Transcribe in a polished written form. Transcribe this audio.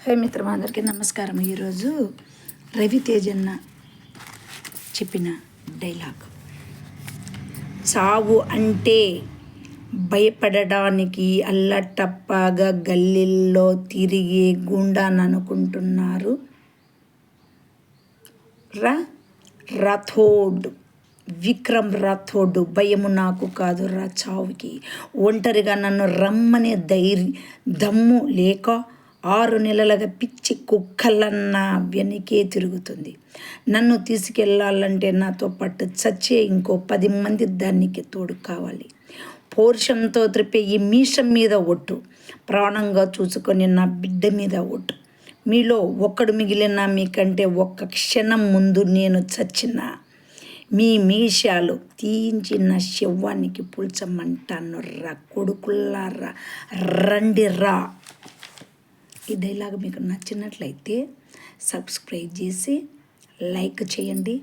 హే మిత్రమా, అందరికీ నమస్కారం. ఈరోజు రవితేజన్న చెప్పిన డైలాగ్, చావు అంటే భయపడడానికి అల్లటప్పగా గల్లీల్లో తిరిగే గుండాననుకుంటున్నారు. రాథోడ్ విక్రమ్ రాథోడ్. భయము నాకు కాదు రా చావుకి. ఒంటరిగా నన్ను రమ్మనే దమ్ము లేక 6 నెలలుగా పిచ్చి కుక్కలన్నా వెనకే తిరుగుతుంది. నన్ను తీసుకెళ్ళాలంటే నాతో పాటు చచ్చే ఇంకో 10 మంది దానికి తోడు కావాలి. పౌరుషంతో త్రిప్పే ఈ మీషం మీద ఒట్టు, ప్రాణంగా చూసుకొని నా బిడ్డ మీద ఒట్టు. మీలో ఒక్కడు మిగిలిన మీకంటే ఒక్క క్షణం ముందు నేను చచ్చినా మీ మీషాలు తీయించి నా శవానికి పుల్చమంటాను రా కొడుకుల్లారా, రండి రా. ఈ డైలాగ్ మీకు నచ్చినట్లయితే సబ్స్క్రైబ్ చేసి లైక్ చేయండి.